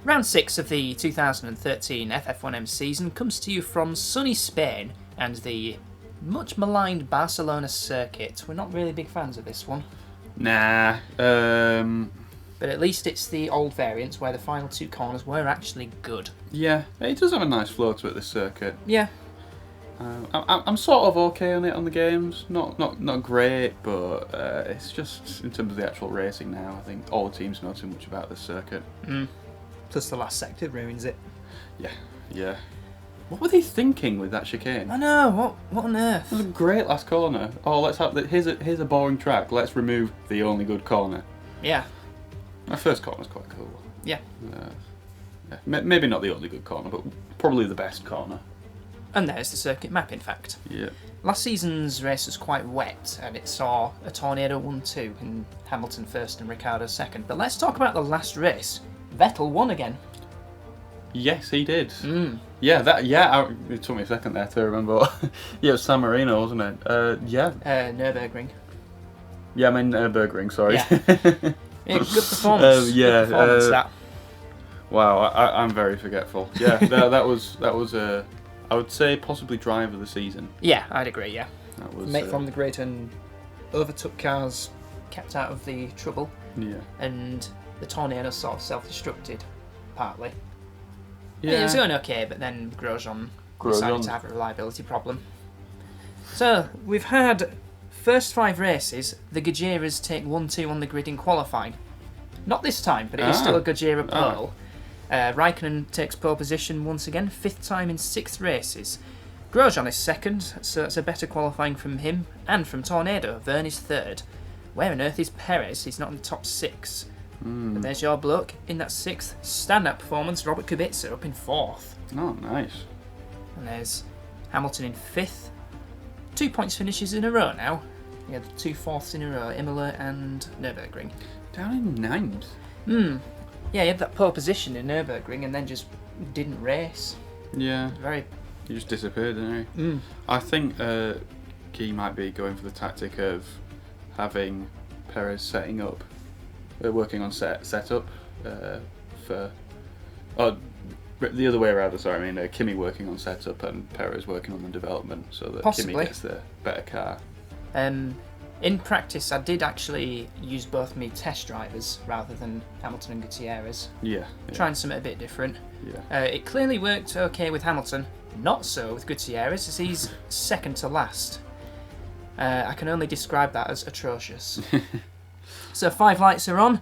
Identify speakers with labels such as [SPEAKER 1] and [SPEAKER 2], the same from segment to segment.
[SPEAKER 1] Round 6 of the 2013 FF1M season comes to you from sunny Spain and the much maligned Barcelona circuit. We're not really big fans of this one.
[SPEAKER 2] Nah.
[SPEAKER 1] But at least it's the old variants where the final 2 corners were actually good.
[SPEAKER 2] Yeah, it does have a nice flow to it, this circuit.
[SPEAKER 1] Yeah.
[SPEAKER 2] I'm sort of okay on it on the games. Not great, but it's just in terms of the actual racing now. I think all the teams know too much about this circuit.
[SPEAKER 1] Plus the last sector ruins it.
[SPEAKER 2] Yeah. What were they thinking with that chicane?
[SPEAKER 1] I know. What on earth?
[SPEAKER 2] It was a great last corner. Oh, let's have here's a boring track. Let's remove the only good corner.
[SPEAKER 1] Yeah.
[SPEAKER 2] My first corner's quite cool.
[SPEAKER 1] Yeah.
[SPEAKER 2] Maybe not the only good corner, but probably the best corner.
[SPEAKER 1] And there's the circuit map, in fact.
[SPEAKER 2] Yeah.
[SPEAKER 1] Last season's race was quite wet, and it saw a Tornado 1-2 and Hamilton first and Ricciardo second. But let's talk about the last race. Vettel won again.
[SPEAKER 2] Yes, he did. Yeah, it took me a second there to remember. Yeah, it was San Marino, wasn't it?
[SPEAKER 1] Nürburgring.
[SPEAKER 2] Yeah, I mean Nürburgring, sorry.
[SPEAKER 1] Yeah. Yeah, good performance. Good performance, that.
[SPEAKER 2] Wow, I'm very forgetful. Yeah, that was I would say possibly drive of the season.
[SPEAKER 1] Yeah, I'd agree. Yeah.
[SPEAKER 2] That was
[SPEAKER 1] Mate from the grid and overtook cars, kept out of the trouble.
[SPEAKER 2] Yeah.
[SPEAKER 1] And the Tornado sort of self-destructed, partly.
[SPEAKER 2] Yeah.
[SPEAKER 1] It was going okay, but then Grosjean decided to have a reliability problem. So we've had first 5 races. The Gajeras take 1-2 on the grid in qualifying. Not this time, but it is still a Gajera pole. Raikkonen takes pole position once again, 5th time in 6 races. Grosjean is 2nd, so it's a better qualifying from him, and from Tornado. Verne is 3rd. Where on earth is Perez? He's not in the top 6. But there's your bloke in that 6th standout performance, Robert Kubica, up in 4th.
[SPEAKER 2] Oh, nice.
[SPEAKER 1] And there's Hamilton in 5th. 2 points finishes in a row now. He had 2 fourths in a row, Imola and Nürburgring.
[SPEAKER 2] Down in 9th.
[SPEAKER 1] Yeah, he had that pole position in Nürburgring and then just didn't race.
[SPEAKER 2] Yeah.
[SPEAKER 1] Very.
[SPEAKER 2] He just disappeared, didn't he? I think Key might be going for the tactic of having Perez setting up, working on setup for. Oh, the other way around. Sorry, I mean Kimi working on setup and Perez working on the development, so that
[SPEAKER 1] Possibly.
[SPEAKER 2] Kimi gets the better car.
[SPEAKER 1] In practice, I did actually use both me test drivers rather than Hamilton and Gutierrez.
[SPEAKER 2] Yeah.
[SPEAKER 1] Trying something a bit different.
[SPEAKER 2] Yeah.
[SPEAKER 1] It clearly worked okay with Hamilton, not so with Gutierrez, as he's 2nd to last. I can only describe that as atrocious. So 5 lights are on,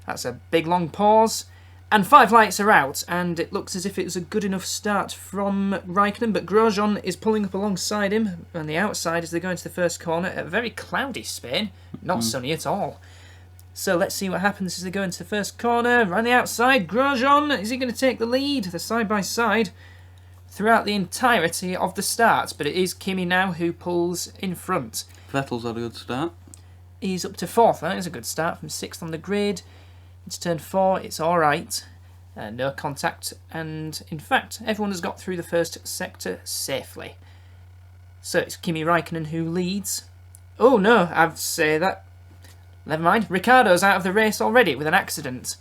[SPEAKER 1] that's a big long pause, and 5 lights are out, and it looks as if it was a good enough start from Raikkonen, but Grosjean is pulling up alongside him on the outside as they go into the first corner at a very cloudy Spain, not sunny at all. So let's see what happens as they go into the first corner. Around the outside, Grosjean, is he going to take the lead? They're side by side throughout the entirety of the start, but it is Kimi now who pulls in front.
[SPEAKER 2] Vettel's had a good start.
[SPEAKER 1] He's up to 4th. That is a good start from 6th on the grid. It's turn 4, it's alright. No contact, and in fact, everyone has got through the first sector safely. So it's Kimi Raikkonen who leads. Oh no, I'd say that. Never mind, Ricciardo's out of the race already with an accident.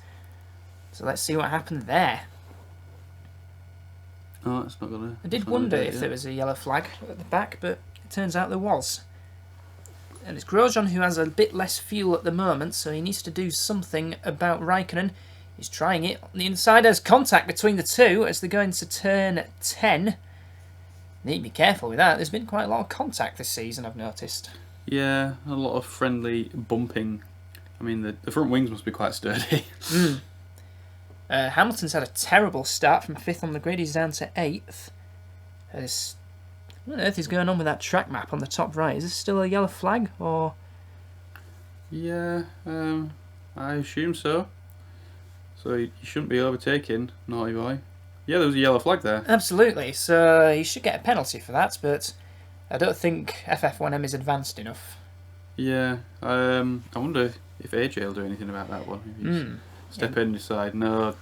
[SPEAKER 1] So let's see what happened there.
[SPEAKER 2] Oh, it's not gonna.
[SPEAKER 1] I did wonder if there was a yellow flag at the back, but it turns out there was. And it's Grosjean who has a bit less fuel at the moment, so he needs to do something about Raikkonen. He's trying it on the inside. There's contact between the two as they go into turn 10. Need to be careful with that. There's been quite a lot of contact this season, I've noticed.
[SPEAKER 2] Yeah, a lot of friendly bumping. I mean, the front wings must be quite sturdy.
[SPEAKER 1] Hamilton's had a terrible start from 5th on the grid. He's down to 8th. What on earth is going on with that track map on the top right? Is this still a yellow flag, or...?
[SPEAKER 2] Yeah, I assume so. So you shouldn't be overtaking, naughty boy. Yeah, there was a yellow flag there.
[SPEAKER 1] Absolutely, so he should get a penalty for that, but I don't think FF1M is advanced enough.
[SPEAKER 2] Yeah, I wonder if AJ will do anything about that one. Step in and decide, no...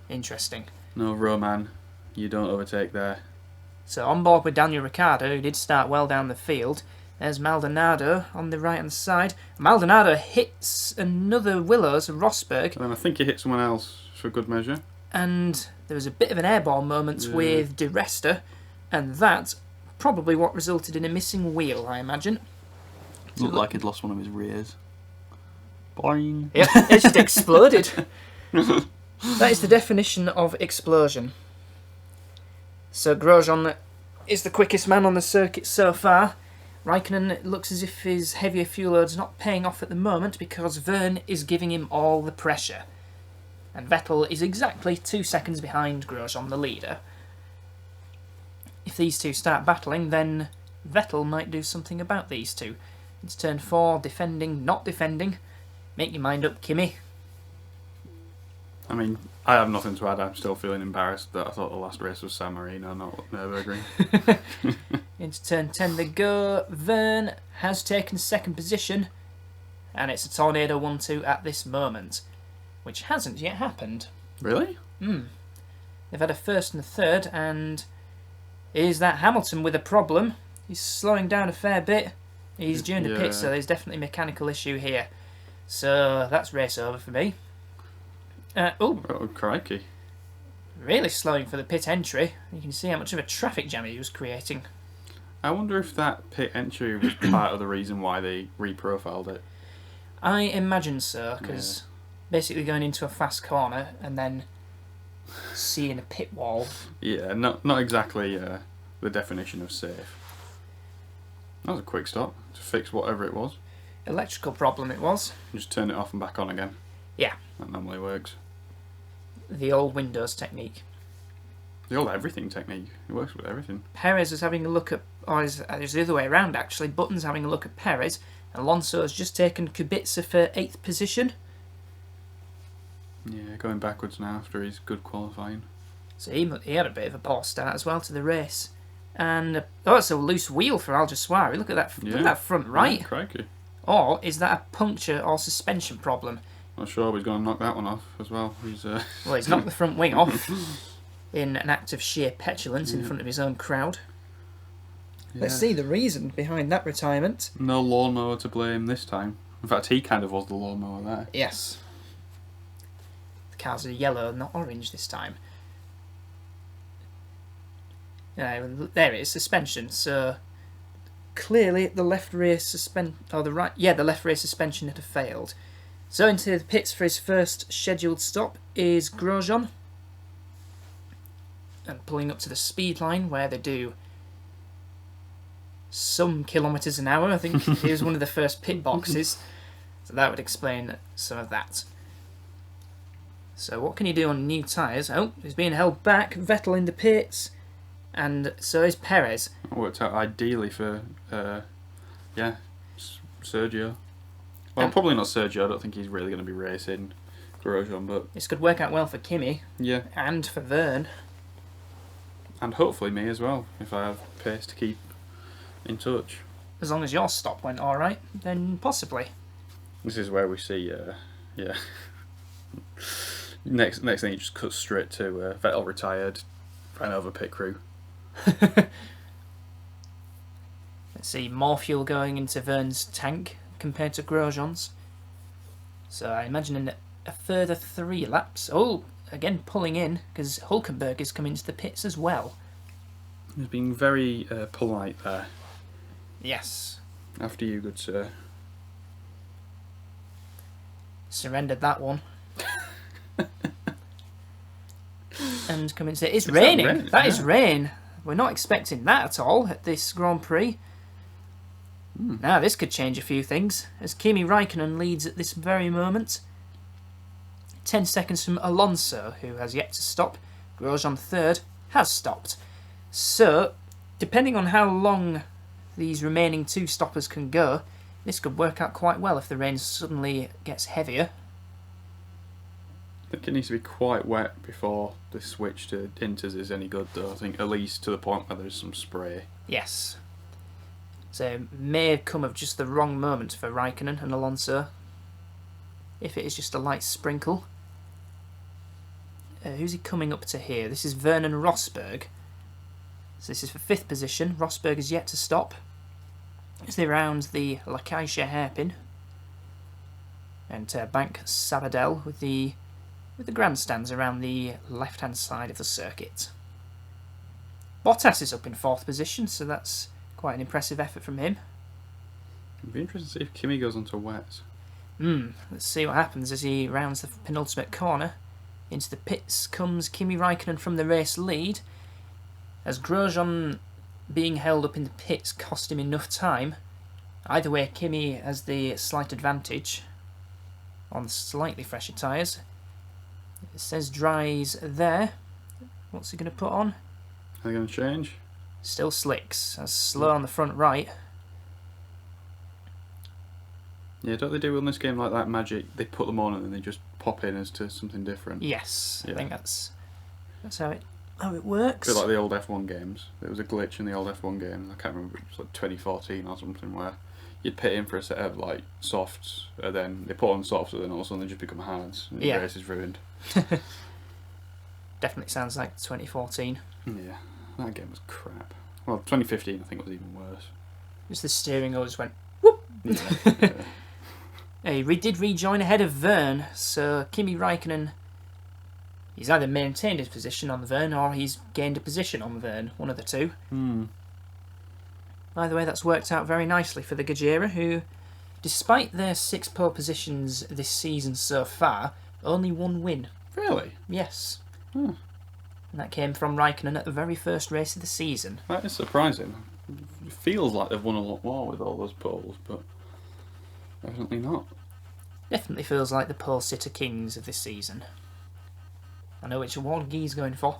[SPEAKER 1] Interesting.
[SPEAKER 2] No, Roman, you don't overtake there.
[SPEAKER 1] So on board with Daniel Ricciardo, who did start well down the field. There's Maldonado on the right-hand side. Maldonado hits another Willows, Rosberg.
[SPEAKER 2] And then I think he hit someone else for good measure.
[SPEAKER 1] and there was a bit of an airball moment with De Resta, and that probably what resulted in a missing wheel, I imagine.
[SPEAKER 2] Looked like he'd lost one of his rears. Boing.
[SPEAKER 1] Yep, it just exploded. That is the definition of explosion. So Grosjean is the quickest man on the circuit so far. Raikkonen looks as if his heavier fuel load's not paying off at the moment because Verne is giving him all the pressure. And Vettel is exactly 2 seconds behind Grosjean, the leader. If these two start battling, then Vettel might do something about these two. It's turn 4, defending, not defending. Make your mind up, Kimi.
[SPEAKER 2] I mean, I have nothing to add. I'm still feeling embarrassed that I thought the last race was San Marino, not Nürburgring.
[SPEAKER 1] Into turn 10 they go. Verne has taken second position, and it's a Tornado 1-2 at this moment, which hasn't yet happened.
[SPEAKER 2] Really?
[SPEAKER 1] They've had a first and a third, and is that Hamilton with a problem? He's slowing down a fair bit. He's due to pit, so there's definitely a mechanical issue here. So that's race over for me. Oh,
[SPEAKER 2] crikey.
[SPEAKER 1] Really slowing for the pit entry. You can see how much of a traffic jam he was creating.
[SPEAKER 2] I wonder if that pit entry was part of the reason why they reprofiled it.
[SPEAKER 1] I imagine so, because basically going into a fast corner and then seeing a pit wall.
[SPEAKER 2] Yeah, not exactly the definition of safe. That was a quick stop to fix whatever it was.
[SPEAKER 1] Electrical problem it was.
[SPEAKER 2] Just turn it off and back on again.
[SPEAKER 1] Yeah.
[SPEAKER 2] That normally works.
[SPEAKER 1] The old Windows technique.
[SPEAKER 2] The old everything technique. It works with everything.
[SPEAKER 1] Perez was having a look at, or it was the other way around actually. Button's having a look at Perez. Alonso has just taken Kubica for 8th position.
[SPEAKER 2] Yeah, going backwards now after his good qualifying.
[SPEAKER 1] So he had a bit of a poor start as well to the race. And it's a loose wheel for Alguersuari. Look at that! Look at that front right.
[SPEAKER 2] Yeah, crikey.
[SPEAKER 1] Or is that a puncture or suspension problem?
[SPEAKER 2] Not sure, but he's going to knock that one off as well.
[SPEAKER 1] Well, he's knocked the front wing off in an act of sheer petulance in front of his own crowd. Yeah. Let's see the reason behind that retirement.
[SPEAKER 2] No lawnmower to blame this time. In fact, he kind of was the lawnmower there.
[SPEAKER 1] Yes. The cars are yellow, not orange this time. There it is, suspension. So clearly the left rear the left rear suspension had failed. So into the pits for his first scheduled stop is Grosjean. And pulling up to the speed line where they do some kilometres an hour. I think he was one of the first pit boxes. So that would explain some of that. So what can you do on new tyres? Oh, he's being held back. Vettel in the pits. And so is Perez.
[SPEAKER 2] It worked out ideally for, Sergio. Well, probably not Sergio. I don't think he's really going to be racing Grosjean, but
[SPEAKER 1] this could work out well for Kimi.
[SPEAKER 2] Yeah.
[SPEAKER 1] And for Verne.
[SPEAKER 2] And hopefully me as well, if I have pace to keep in touch.
[SPEAKER 1] As long as your stop went alright, then possibly.
[SPEAKER 2] This is where we see, next thing he just cuts straight to Vettel retired, ran over pit crew.
[SPEAKER 1] Let's see, more fuel going into Verne's tank compared to Grosjean's. So I imagine a further 3 laps. Oh, again pulling in, because Hulkenberg is coming to the pits as well.
[SPEAKER 2] He's being very polite there.
[SPEAKER 1] Yes.
[SPEAKER 2] After you, good sir.
[SPEAKER 1] Surrendered that one. And coming to it's raining. That is rain. We're not expecting that at all at this Grand Prix. Now this could change a few things, as Kimi Raikkonen leads at this very moment. 10 seconds from Alonso, who has yet to stop. Grosjean third has stopped. So, depending on how long these remaining 2 stoppers can go, this could work out quite well if the rain suddenly gets heavier.
[SPEAKER 2] I think it needs to be quite wet before the switch to inters is any good, though. I think at least to the point where there's some spray.
[SPEAKER 1] Yes. So it may come of just the wrong moment for Raikkonen and Alonso. If it is just a light sprinkle. Who's he coming up to here? This is Vernon Rosberg. So this is for 5th position. Rosberg is yet to stop. As they round the Lacaille hairpin. And bank Sabadell with the with the grandstands around the left-hand side of the circuit. Bottas is up in 4th position, so that's quite an impressive effort from him.
[SPEAKER 2] It'd be interesting to see if Kimi goes onto wets.
[SPEAKER 1] Let's see what happens as he rounds the penultimate corner. Into the pits comes Kimi Räikkönen from the race lead, as Grosjean being held up in the pits cost him enough time. Either way, Kimi has the slight advantage on slightly fresher tyres. It says dries there. What's he going to put on?
[SPEAKER 2] Are they going to change?
[SPEAKER 1] Still slicks, as slow on the front right.
[SPEAKER 2] Yeah, don't they do on this game like that magic? They put them on and then they just pop in as to something different.
[SPEAKER 1] Yes, I think that's how it works.
[SPEAKER 2] A bit like the old F1 games. There was a glitch in the old F1 games. I can't remember, it was like 2014 or something, where you'd pit in for a set of like softs, and then they put on softs, and then all of a sudden they just become hards, and the race is ruined.
[SPEAKER 1] Definitely sounds like 2014.
[SPEAKER 2] Yeah, that game was crap. Well, 2015 I think was even worse.
[SPEAKER 1] Just the steering always went whoop.
[SPEAKER 2] Yeah.
[SPEAKER 1] He did rejoin ahead of Verne, so Kimi Räikkönen, he's either maintained his position on Verne or he's gained a position on Verne, one of the two. By the way, that's worked out very nicely for the Gajera, who, despite their 6 pole positions this season so far, only 1 win.
[SPEAKER 2] Really?
[SPEAKER 1] Yes. And that came from Räikkönen at the very first race of the season.
[SPEAKER 2] That is surprising. It feels like they've won a lot more with all those poles, but evidently not.
[SPEAKER 1] Definitely feels like the pole sitter kings of this season. I know which award Guy's going for.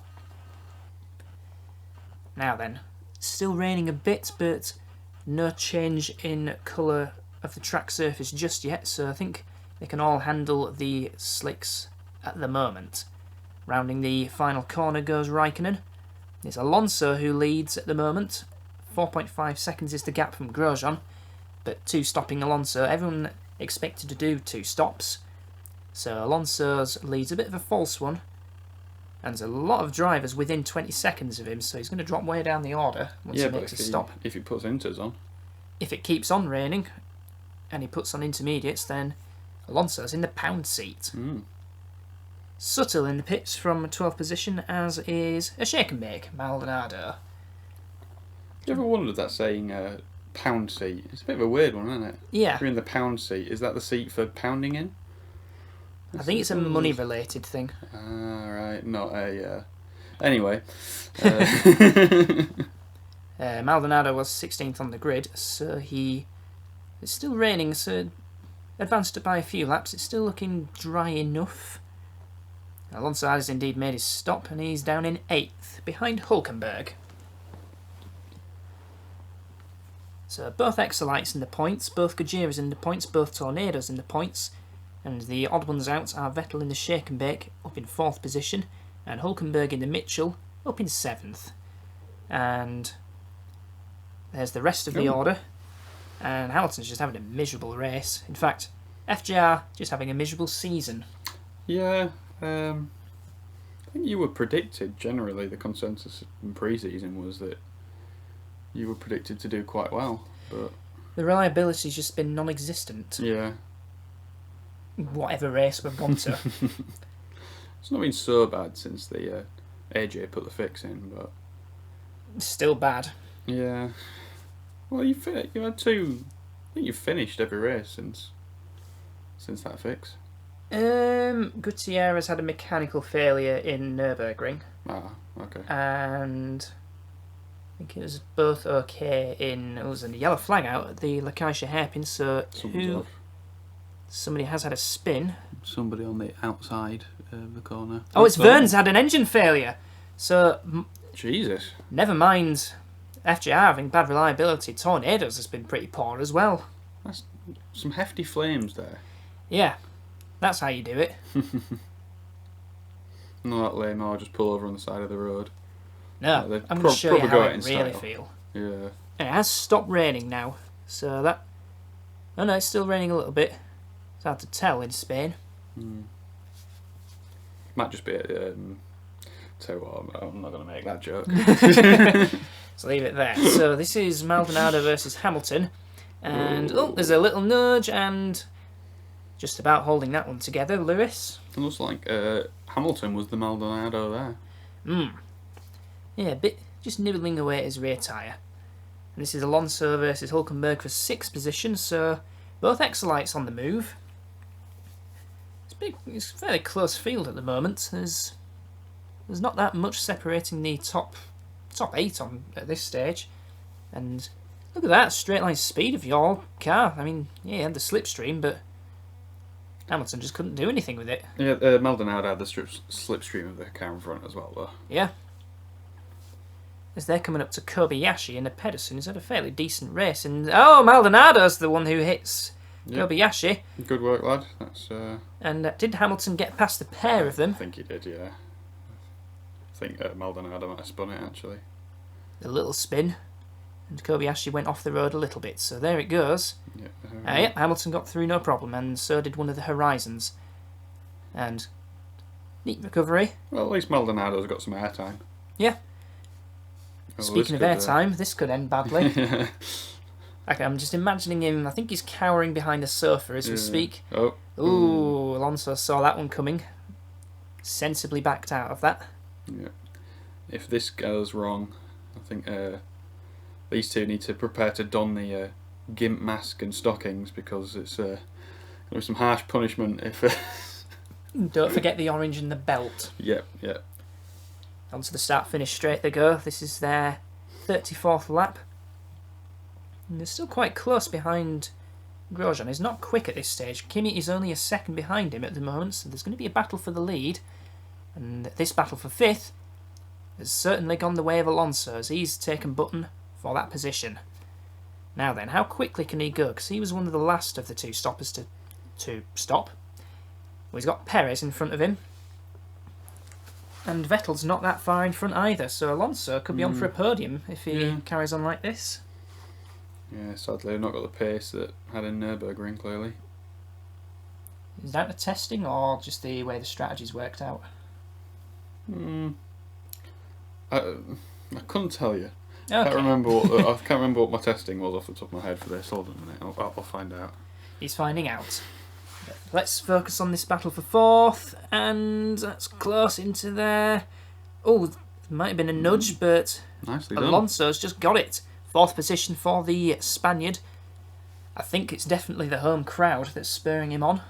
[SPEAKER 1] Now then, still raining a bit, but no change in colour of the track surface just yet, so I think they can all handle the slicks at the moment. Rounding the final corner goes Räikkönen. It's Alonso who leads at the moment. 4.5 seconds is the gap from Grosjean, but 2 stopping Alonso. Everyone expected to do 2 stops, so Alonso's lead's a bit of a false one, and there's a lot of drivers within 20 seconds of him, so he's going to drop way down the order once he makes a stop.
[SPEAKER 2] If he puts inters on.
[SPEAKER 1] If it keeps on raining, and he puts on intermediates, then Alonso's in the pound seat. Subtle in the pits from 12th position, as is a shake and bake, Maldonado.
[SPEAKER 2] You ever wondered that saying pound seat? It's a bit of a weird one, isn't it?
[SPEAKER 1] Yeah.
[SPEAKER 2] If you're in the pound seat, is that the seat for pounding in?
[SPEAKER 1] I think it's a money related thing.
[SPEAKER 2] Ah, right. Not a... Anyway.
[SPEAKER 1] Maldonado was 16th on the grid, so it's still raining, so advanced it by a few laps. It's still looking dry enough. Alonso has indeed made his stop, and he's down in 8th, behind Hülkenberg. So both Excelites in the points, both Gajeras in the points, both Tornadoes in the points, and the odd ones out are Vettel in the shake and bake, up in 4th position, and Hülkenberg in the Mitchell, up in 7th. And there's the rest of the order, and Hamilton's just having a miserable race. In fact, FJR just having a miserable season.
[SPEAKER 2] Yeah, I think you were predicted, generally, the consensus in pre-season was that you were predicted to do quite well, but...
[SPEAKER 1] The reliability's just been non-existent.
[SPEAKER 2] Yeah.
[SPEAKER 1] Whatever race we've gone to.
[SPEAKER 2] It's not been so bad since the AJ put the fix in, but...
[SPEAKER 1] Still bad.
[SPEAKER 2] Yeah. Well, you had 2... I think you've finished every race since that fix.
[SPEAKER 1] Gutierrez had a mechanical failure in Nürburgring.
[SPEAKER 2] Ah, okay.
[SPEAKER 1] And I think it was both okay in... It was a yellow flag out at the Lacaille hairpin, so somebody has had a spin.
[SPEAKER 2] Somebody on the outside of the corner.
[SPEAKER 1] Oh, it's Verne's had an engine failure. So...
[SPEAKER 2] Jesus.
[SPEAKER 1] Never mind FJR having bad reliability, Tornadoes has been pretty poor as well.
[SPEAKER 2] That's some hefty flames there.
[SPEAKER 1] Yeah, that's how you do it.
[SPEAKER 2] Not let Lamar just pull over on the side of the road.
[SPEAKER 1] No, I'm going to show you how I really feel.
[SPEAKER 2] Yeah.
[SPEAKER 1] And it has stopped raining now, so that... Oh no, it's still raining a little bit. It's hard to tell in Spain.
[SPEAKER 2] Might just be... tell you what, I'm not going to make that joke.
[SPEAKER 1] So leave it there. So this is Maldonado versus Hamilton. And, there's a little nudge, and Just about holding that one together, Lewis.
[SPEAKER 2] It looks like Hamilton was the Maldonado there.
[SPEAKER 1] Yeah, a bit just nibbling away at his rear tyre. And this is Alonso versus Hulkenberg for 6th position, so both Exolites on the move. It's a fairly close field at the moment. There's not that much separating the top 8 at this stage. And look at that straight line speed of your car. I mean, yeah, you had the slipstream, but Hamilton just couldn't do anything with it.
[SPEAKER 2] Yeah, Maldonado had the slipstream of the car in front as well, though.
[SPEAKER 1] Yeah. As they're coming up to Kobayashi and Pedersen, who's had a fairly decent race. And Maldonado's the one who hits Kobayashi.
[SPEAKER 2] Good work, lad. That's.
[SPEAKER 1] And did Hamilton get past the pair of them?
[SPEAKER 2] I think he did, yeah. I think Maldonado might have spun it, actually.
[SPEAKER 1] A little spin. And Kobayashi went off the road a little bit, so there it goes.
[SPEAKER 2] Yeah,
[SPEAKER 1] Hamilton got through no problem, and so did one of the Horizons. And neat recovery.
[SPEAKER 2] Well, at least Maldonado's got some airtime.
[SPEAKER 1] Yeah.
[SPEAKER 2] Well,
[SPEAKER 1] Speaking of airtime, this could end badly. I'm just imagining him, I think he's cowering behind a sofa as we speak. Ooh, Alonso saw that one coming. Sensibly backed out of that.
[SPEAKER 2] Yeah. If this goes wrong, I think these two need to prepare to don the gimp mask and stockings, because it's going to be some harsh punishment if...
[SPEAKER 1] Don't forget the orange and the belt.
[SPEAKER 2] Yep.
[SPEAKER 1] Onto the start-finish straight they go. This is their 34th lap. And they're still quite close behind Grosjean. He's not quick at this stage. Kimi is only a second behind him at the moment, so there's going to be a battle for the lead. And this battle for 5th has certainly gone the way of Alonso, as he's taken button for that position. Now then, how quickly can he go? Because he was one of the last of the two stoppers to stop. Well, he's got Perez in front of him. And Vettel's not that far in front either, so Alonso could be on for a podium if he carries on like this.
[SPEAKER 2] Yeah, sadly I've not got the pace that had in Nürburgring, clearly.
[SPEAKER 1] Is that the testing or just the way the strategy's worked out?
[SPEAKER 2] I couldn't tell you.
[SPEAKER 1] Okay.
[SPEAKER 2] I can't remember what my testing was off the top of my head for this. Hold on a minute, I'll find out.
[SPEAKER 1] He's finding out. Let's focus on this battle for 4th, and that's close into there. Oh, might have been a nudge, but
[SPEAKER 2] Nicely done.
[SPEAKER 1] Alonso's just got it. 4th position for the Spaniard. I think it's definitely the home crowd that's spurring him on.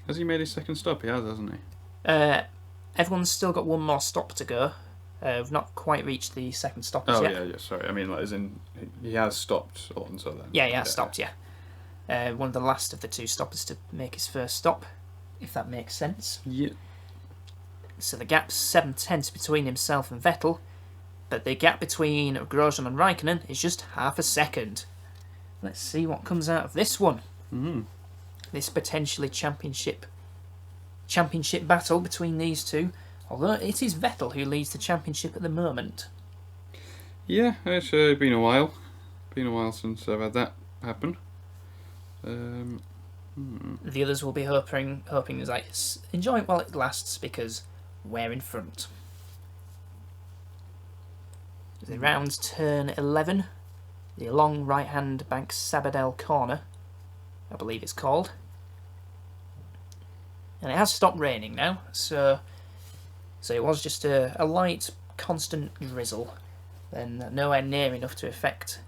[SPEAKER 2] Has he made his second stop? He has, hasn't he?
[SPEAKER 1] Everyone's still got one more stop to go. We've not quite reached the second stop yet.
[SPEAKER 2] Yeah, sorry. I mean, like, as in, he has stopped Alonso then.
[SPEAKER 1] Yeah, he has stopped, yeah. One of the last of the two stoppers to make his first stop, if that makes sense.
[SPEAKER 2] Yeah.
[SPEAKER 1] So the gap's 7/10 between himself and Vettel, but the gap between Grosjean and Raikkonen is just half a second. Let's see what comes out of this one. This potentially championship battle between these two, although it is Vettel who leads the championship at the moment.
[SPEAKER 2] Yeah, it's been a while. Been a while since I've had that happen.
[SPEAKER 1] The others will be hoping there's like, enjoy it while it lasts because we're in front. The round turn 11, the long right-hand bank Sabadell corner, I believe it's called. And it has stopped raining now, so it was just a light, constant drizzle, then nowhere near enough to affect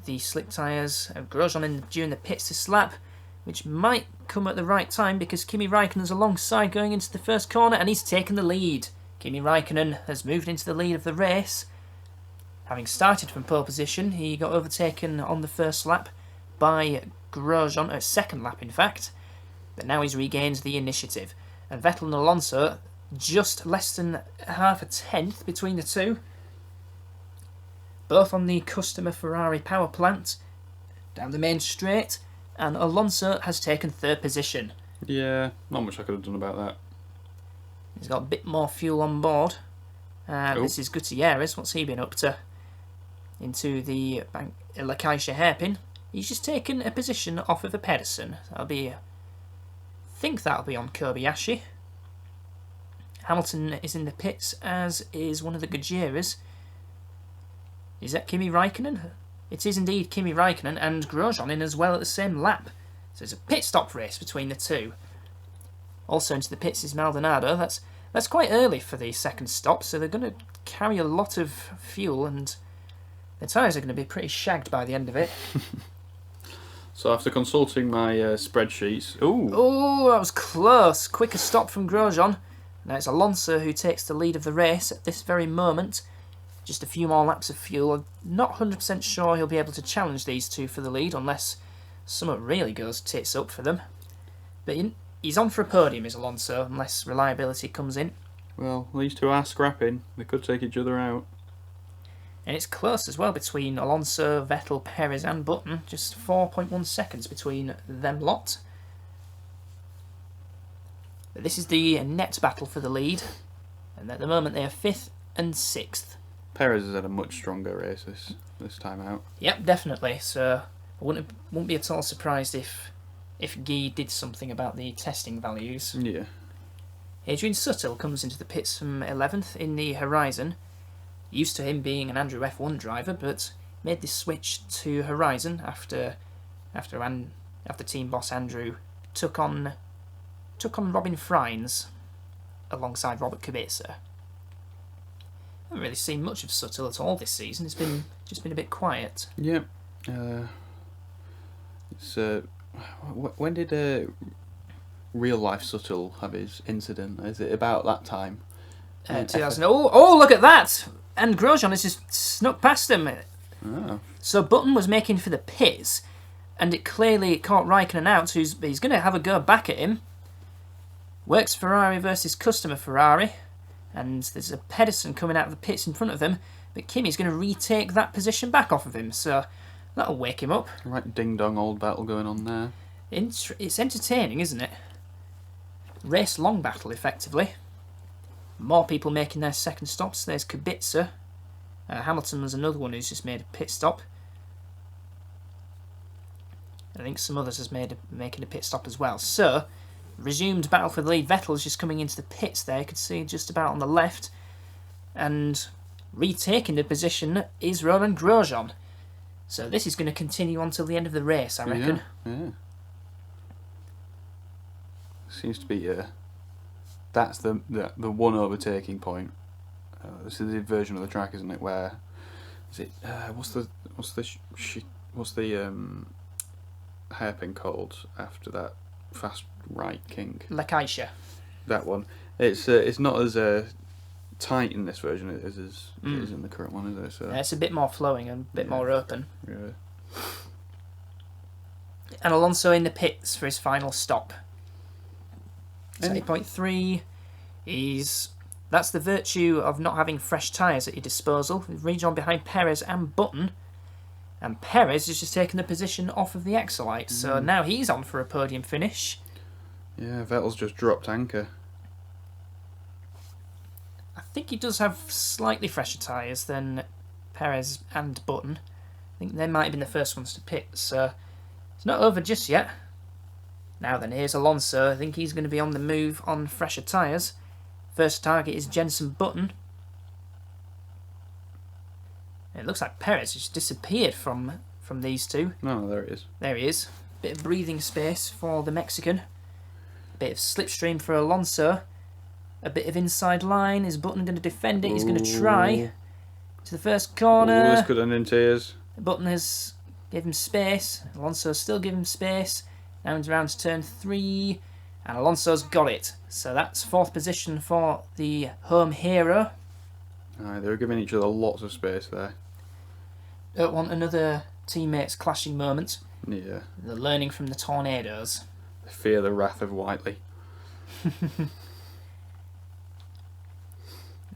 [SPEAKER 1] the slick tyres of Grosjean during the pits this lap, which might come at the right time because Kimi Raikkonen's alongside going into the first corner and he's taken the lead. Kimi Raikkonen has moved into the lead of the race. Having started from pole position, he got overtaken on the first lap by Grosjean, second lap in fact, but now he's regained the initiative. And Vettel and Alonso, just less than half a tenth between the two, both on the customer Ferrari power plant, down the main straight, and Alonso has taken 3rd position.
[SPEAKER 2] Yeah, not much I could have done about that.
[SPEAKER 1] He's got a bit more fuel on board. This is Gutierrez, what's he been up to? Into the La Caixa hairpin. He's just taken a position off of a Pedersen. I think that'll be on Kobayashi. Hamilton is in the pits, as is one of the Gutierrez. Is that Kimi Raikkonen? It is indeed Kimi Raikkonen, and Grosjean in as well at the same lap. So it's a pit stop race between the two. Also into the pits is Maldonado. That's quite early for the second stop, so they're going to carry a lot of fuel, and the tyres are going to be pretty shagged by the end of it.
[SPEAKER 2] So after consulting my spreadsheets...
[SPEAKER 1] Oh, that was close. Quicker stop from Grosjean. Now it's Alonso who takes the lead of the race at this very moment. Just a few more laps of fuel. I'm not 100% sure he'll be able to challenge these two for the lead unless something really goes tits up for them. But he's on for a podium, is Alonso, unless reliability comes in.
[SPEAKER 2] Well, these two are scrapping. They could take each other out.
[SPEAKER 1] And it's close as well between Alonso, Vettel, Perez and Button. Just 4.1 seconds between them lot. But this is the net battle for the lead. And at the moment they are 5th and 6th.
[SPEAKER 2] Perez has had a much stronger race this time out.
[SPEAKER 1] Yep, definitely. So I wouldn't be at all surprised if Guy did something about the testing values.
[SPEAKER 2] Yeah.
[SPEAKER 1] Adrian Sutil comes into the pits from 11th in the Horizon. Used to him being an Andrew F1 driver, but made this switch to Horizon after team boss Andrew took on Robin Frines alongside Robert Kubica. I haven't really seen much of Sutil at all this season. It's just been a bit quiet.
[SPEAKER 2] Yep. When did real life Sutil have his incident? Is it about that time?
[SPEAKER 1] 2000. Oh, look at that! And Grosjean has just snuck past him.
[SPEAKER 2] Oh.
[SPEAKER 1] So Button was making for the pits, and it clearly caught Raikkonen out, he's going to have a go back at him. Works Ferrari versus customer Ferrari, and there's a Pedersen coming out of the pits in front of them, but Kimi's going to retake that position back off of him, so that'll wake him up.
[SPEAKER 2] Right ding-dong old battle going on there.
[SPEAKER 1] It's entertaining, isn't it? Race-long battle, effectively. More people making their second stops. There's Kubica. Hamilton was another one who's just made a pit stop. I think some others has making a pit stop as well. So, resumed battle for the lead. Vettel's just coming into the pits there. You could see just about on the left. And retaking the position is Romain Grosjean. So this is going to continue until the end of the race, I reckon.
[SPEAKER 2] Yeah. Seems to be that's the one overtaking point. This is the version of the track, isn't it? Where is it? What's the hairpin called after that fast right king?
[SPEAKER 1] La Caixa.
[SPEAKER 2] That one. It's not as tight in this version as it is in the current one, is it? So
[SPEAKER 1] it's a bit more flowing and a bit more open.
[SPEAKER 2] Yeah.
[SPEAKER 1] And Alonso in the pits for his final stop. So 8.3 that's the virtue of not having fresh tyres at your disposal. Region behind Perez and Button. And Perez has just taken the position off of the Exolite. So now he's on for a podium finish.
[SPEAKER 2] Yeah, Vettel's just dropped anchor.
[SPEAKER 1] I think he does have slightly fresher tyres than Perez and Button. I think they might have been the first ones to pit. So it's not over just yet. Now then, here's Alonso. I think he's going to be on the move on fresher tyres. First target is Jenson Button. It looks like Perez just disappeared from these two.
[SPEAKER 2] No, there he is.
[SPEAKER 1] There he is. Bit of breathing space for the Mexican. Bit of slipstream for Alonso. A bit of inside line. Is Button going to defend it? He's going to try. To the first corner.
[SPEAKER 2] This could end in tears.
[SPEAKER 1] Button has given him space. Alonso still giving him space. Now into round to turn 3. And Alonso's got it. So that's 4th position for the home hero.
[SPEAKER 2] Alright, they were giving each other lots of space there.
[SPEAKER 1] Don't want another teammates clashing moment.
[SPEAKER 2] Yeah.
[SPEAKER 1] They're learning from the tornadoes.
[SPEAKER 2] Fear the wrath of Whiteley.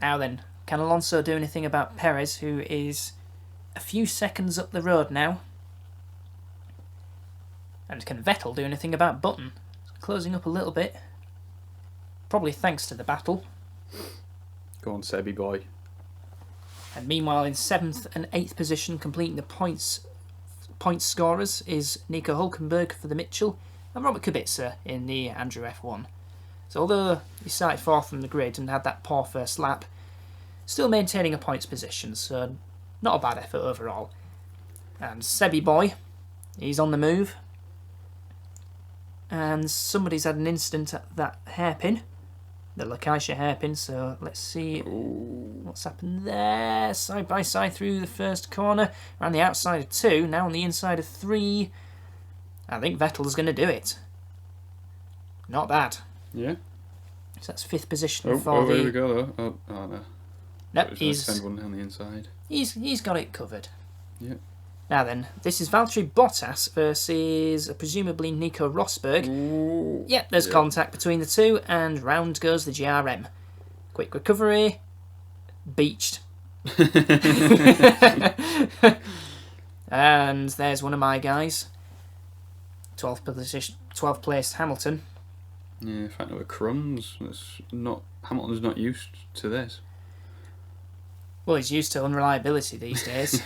[SPEAKER 1] Now then, can Alonso do anything about Perez, who is a few seconds up the road now? And can Vettel do anything about Button? Closing up a little bit. Probably thanks to the battle.
[SPEAKER 2] Go on, Sebi boy.
[SPEAKER 1] And meanwhile, in 7th and 8th position, completing the point scorers, is Nico Hulkenberg for the Mitchell and Robert Kubica in the Andrew F1. So although he started 4th on the grid and had that poor first lap, still maintaining a points position, so not a bad effort overall. And Sebi boy, he's on the move. And somebody's had an incident at that hairpin, the Lacaille hairpin, so let's see what's happened there. Side by side through the first corner, around the outside of 2, now on the inside of 3. I think Vettel's going to do it. Not bad.
[SPEAKER 2] Yeah.
[SPEAKER 1] So that's 5th position for
[SPEAKER 2] here we go though. Oh no.
[SPEAKER 1] Nope,
[SPEAKER 2] send one down the inside.
[SPEAKER 1] He's got it covered.
[SPEAKER 2] Yeah.
[SPEAKER 1] Now then, this is Valtteri Bottas versus presumably Nico Rosberg.
[SPEAKER 2] Ooh.
[SPEAKER 1] Yep, there's contact between the two, and round goes the GRM. Quick recovery. Beached. And there's one of my guys. 12th placed Hamilton.
[SPEAKER 2] Yeah, in fact, there were crumbs. Hamilton's not used to this.
[SPEAKER 1] Well, he's used to unreliability these days.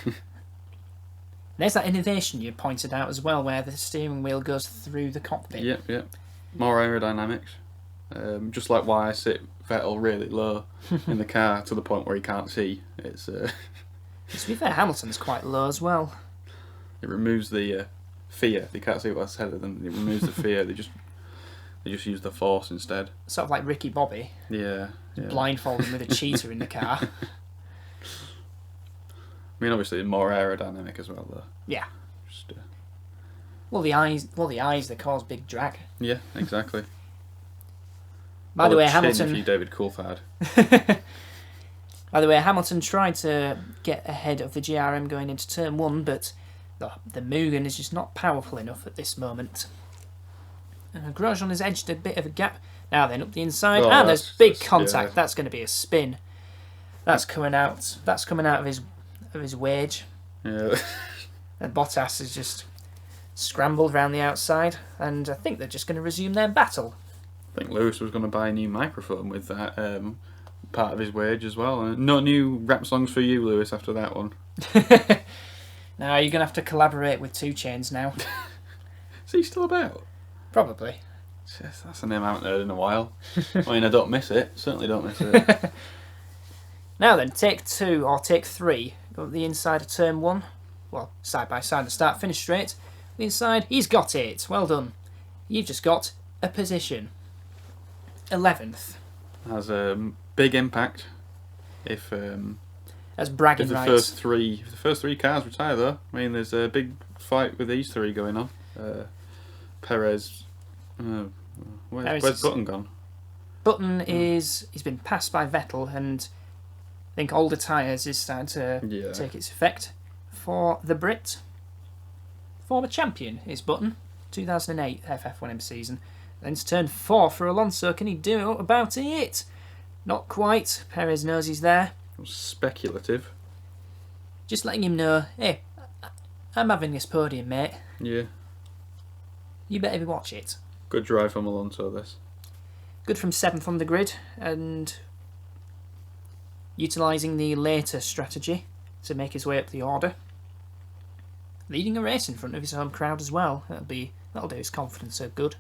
[SPEAKER 1] There's that innovation you pointed out as well, where the steering wheel goes through the cockpit.
[SPEAKER 2] Yep. More aerodynamics. Just like why I sit Vettel really low in the car to the point where he can't see. It's
[SPEAKER 1] To be fair, Hamilton's quite low as well.
[SPEAKER 2] It removes the fear. They can't see what's ahead of them. It removes the fear. They just use the force instead.
[SPEAKER 1] Sort of like Ricky Bobby.
[SPEAKER 2] Yeah.
[SPEAKER 1] Blindfolded with a cheetah in the car.
[SPEAKER 2] I mean, obviously, more aerodynamic as well, though.
[SPEAKER 1] Yeah.
[SPEAKER 2] Just,
[SPEAKER 1] Well, the eyes that cause big drag.
[SPEAKER 2] yeah, exactly.
[SPEAKER 1] By the way,
[SPEAKER 2] chin
[SPEAKER 1] Hamilton.
[SPEAKER 2] if you David Coulthard.
[SPEAKER 1] By the way, Hamilton tried to get ahead of the GRM going into turn 1, but the Mugen is just not powerful enough at this moment. Grosjean has edged a bit of a gap. Now then, up the inside, and there's big contact. Yeah. That's going to be a spin. That's coming out. That's coming out of his wage.
[SPEAKER 2] Yeah.
[SPEAKER 1] And Bottas is just scrambled around the outside, and I think they're just going to resume their battle.
[SPEAKER 2] I think Lewis was going to buy a new microphone with that part of his wage as well. No new rap songs for you, Lewis, after that one.
[SPEAKER 1] Now you're going to have to collaborate with 2 Chainz now.
[SPEAKER 2] Is he still about?
[SPEAKER 1] Probably.
[SPEAKER 2] Yes, that's a name I haven't heard in a while. I mean, I don't miss it. Certainly don't miss it.
[SPEAKER 1] Now then, take 2 or take 3. Go up the inside of turn 1. Well, side by side, the start finish straight. The inside, he's got it. Well done. You've just got a position. 11th.
[SPEAKER 2] Has a big impact if
[SPEAKER 1] That's bragging
[SPEAKER 2] the
[SPEAKER 1] rights.
[SPEAKER 2] first three cars retire though. I mean, there's a big fight with these 3 going on. Perez. Where's Button gone?
[SPEAKER 1] Button he's been passed by Vettel, and I think older tyres is starting to take its effect for the Brit. Former champion is Button, 2008 FF1M season. Then it's turn 4 for Alonso. Can he do about it? Not quite. Perez knows he's there.
[SPEAKER 2] Speculative.
[SPEAKER 1] Just letting him know, hey, I'm having this podium, mate.
[SPEAKER 2] Yeah.
[SPEAKER 1] You better watch it.
[SPEAKER 2] Good drive from Alonso, this.
[SPEAKER 1] Good from 7th on the grid, and utilising the later strategy to make his way up the order. Leading a race in front of his home crowd as well. That'll do his confidence so good.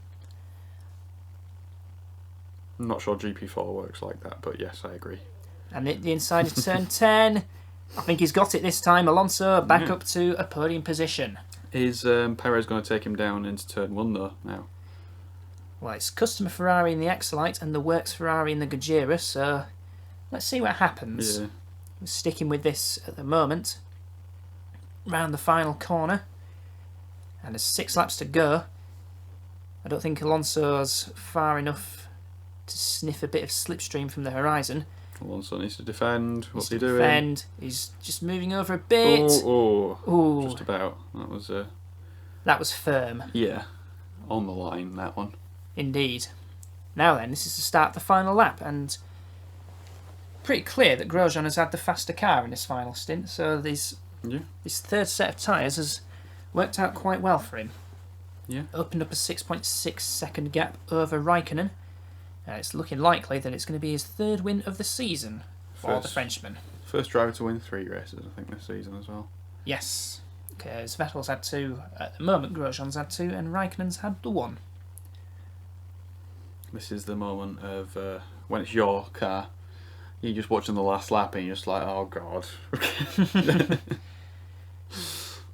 [SPEAKER 2] I'm not sure GP4 works like that, but yes, I agree.
[SPEAKER 1] And at the inside of turn 10, I think he's got it this time. Alonso back up to a podium position.
[SPEAKER 2] Is Perez going to take him down into turn 1 though now?
[SPEAKER 1] Well, it's customer Ferrari in the Exolite and the Works Ferrari in the Gojira, so let's see what happens.
[SPEAKER 2] Yeah.
[SPEAKER 1] We're sticking with this at the moment. Round the final corner, and there's 6 laps to go. I don't think Alonso's far enough to sniff a bit of slipstream from the horizon.
[SPEAKER 2] Alonso needs to defend. What's he doing?
[SPEAKER 1] Defend. He's just moving over a bit.
[SPEAKER 2] Oh. Just about. That was
[SPEAKER 1] firm.
[SPEAKER 2] Yeah, on the line, that one.
[SPEAKER 1] Indeed. Now then, this is the start of the final lap, and pretty clear that Grosjean has had the faster car in this final stint, so this 3rd set of tyres has worked out quite well for him.
[SPEAKER 2] Yeah.
[SPEAKER 1] Opened up a 6.6 second gap over Raikkonen. It's looking likely that it's going to be his 3rd win of the season for the Frenchman.
[SPEAKER 2] First driver to win 3 races, I think, this season as well.
[SPEAKER 1] Yes, because Vettel's had 2 at the moment, Grosjean's had 2, and Raikkonen's had the 1.
[SPEAKER 2] This is the moment of when it's your car. You're just watching the last lap and you're just like, oh god.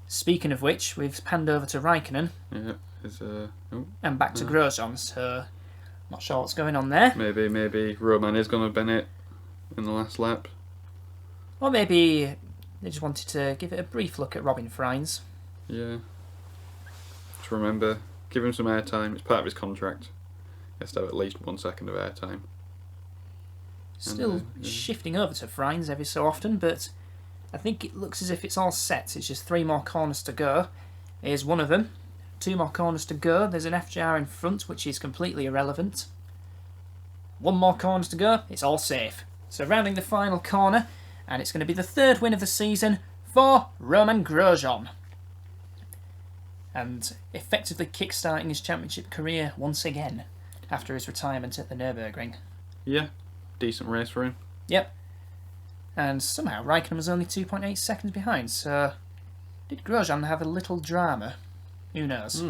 [SPEAKER 1] Speaking of which, we've panned over to Raikkonen.
[SPEAKER 2] Yeah.
[SPEAKER 1] And back to Grosjean, so not sure what's going on there.
[SPEAKER 2] Maybe Roman is going to Bennett in the last lap.
[SPEAKER 1] Or maybe they just wanted to give it a brief look at Robin Freins.
[SPEAKER 2] Yeah. Just remember, give him some airtime. It's part of his contract. He has to have at least 1 second of airtime.
[SPEAKER 1] Still shifting over to Freins every so often, but I think it looks as if it's all set. It's just 3 more corners to go. Here's one of them. 2 more corners to go. There's an FJR in front, which is completely irrelevant. 1 more corners to go. It's all safe. So rounding the final corner, and it's going to be the 3rd win of the season for Roman Grosjean. And effectively kickstarting his championship career once again after his retirement at the Nürburgring.
[SPEAKER 2] Yeah, decent race for him.
[SPEAKER 1] Yep. And somehow Raikkonen was only 2.8 seconds behind, so did Grosjean have a little drama? Who knows?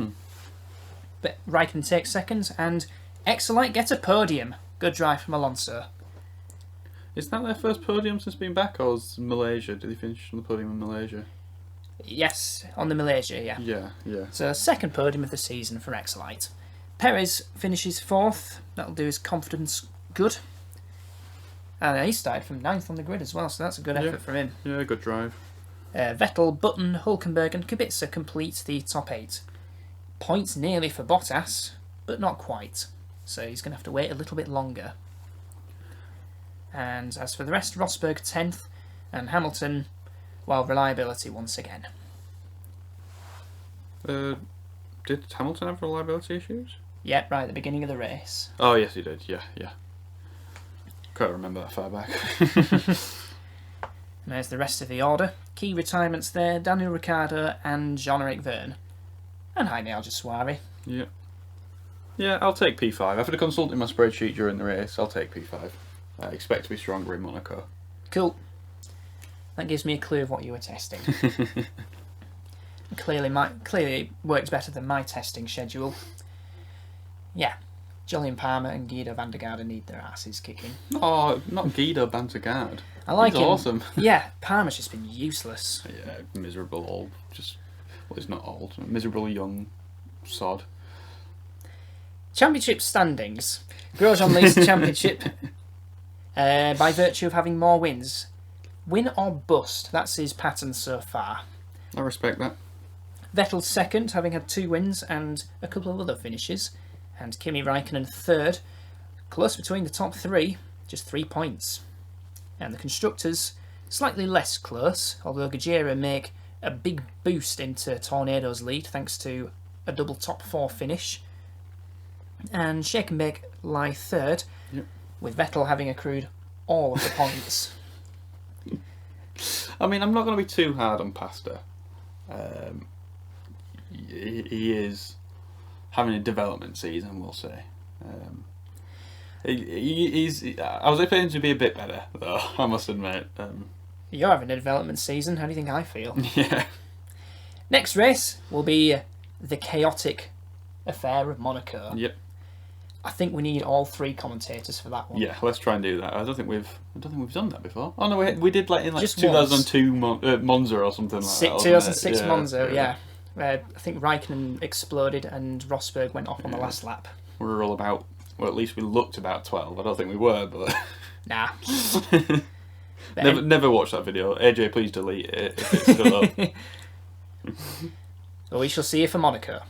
[SPEAKER 1] But Raikkonen takes seconds, and Excellite gets a podium. Good drive from Alonso.
[SPEAKER 2] Is that their first podium since being back, or was Malaysia? Did they finish on the podium in Malaysia?
[SPEAKER 1] Yes, on the Malaysia, yeah.
[SPEAKER 2] Yeah.
[SPEAKER 1] So, 2nd podium of the season for Excellite. Perez finishes 4th. That'll do his confidence good. And he started from 9th on the grid as well, so that's a good effort from him.
[SPEAKER 2] Yeah, good drive.
[SPEAKER 1] Vettel, Button, Hulkenberg and Kubica complete the top 8. Points nearly for Bottas, but not quite. So he's going to have to wait a little bit longer. And as for the rest, Rosberg 10th and Hamilton, well, reliability once again.
[SPEAKER 2] Did Hamilton have reliability issues?
[SPEAKER 1] Yeah, right at the beginning of the race.
[SPEAKER 2] Oh, yes, he did. Yeah. Can't remember that far back.
[SPEAKER 1] And there's the rest of the order. Key retirements there, Daniel Ricciardo and Jean-Eric Vergne. And Jaime Alguersuari.
[SPEAKER 2] Yeah, I'll take P5. After consulting my spreadsheet during the race, I'll take P5. I expect to be stronger in Monaco.
[SPEAKER 1] Cool. That gives me a clue of what you were testing. Clearly it worked better than my testing schedule. Yeah, Jolyon Palmer and Guido van der Garde need their asses kicking.
[SPEAKER 2] Oh, not Guido van der Garde.
[SPEAKER 1] I like
[SPEAKER 2] He's
[SPEAKER 1] him.
[SPEAKER 2] Awesome.
[SPEAKER 1] Yeah, Palmer's just been useless.
[SPEAKER 2] Yeah, miserable old. He's not old. Miserable young sod.
[SPEAKER 1] Championship standings. Grosjean leads the championship by virtue of having more wins. Win or bust, that's his pattern so far.
[SPEAKER 2] I respect that.
[SPEAKER 1] Vettel's 2nd, having had 2 wins and a couple of other finishes. And Kimi Raikkonen 3rd. Close between the top 3, just 3 points. And the constructors, slightly less close, although Gajera make a big boost into Tornado's lead thanks to a double top 4 finish. And Shake and Bake lie 3rd, with Vettel having accrued all of the points.
[SPEAKER 2] I mean, I'm not going to be too hard on Pasta. He is having a development season, we'll say. I was hoping to be a bit better, though, I must admit.
[SPEAKER 1] You're having a development season, how do you think I feel?
[SPEAKER 2] Yeah.
[SPEAKER 1] Next race will be the chaotic affair of Monaco.
[SPEAKER 2] Yep.
[SPEAKER 1] I think we need all 3 commentators for that one.
[SPEAKER 2] Yeah, let's try and do that. I don't think we've done that before. Oh no, we did in
[SPEAKER 1] Just
[SPEAKER 2] 2002 Monza or something like that.
[SPEAKER 1] 2006 Monza, yeah. I think Raikkonen exploded and Rosberg went off on the last lap.
[SPEAKER 2] We were all about, well, at least we looked about 12. I don't think we were, but
[SPEAKER 1] nah.
[SPEAKER 2] Never watched that video. AJ, please delete it if it's still up.
[SPEAKER 1] Well, we shall see you for Monaco.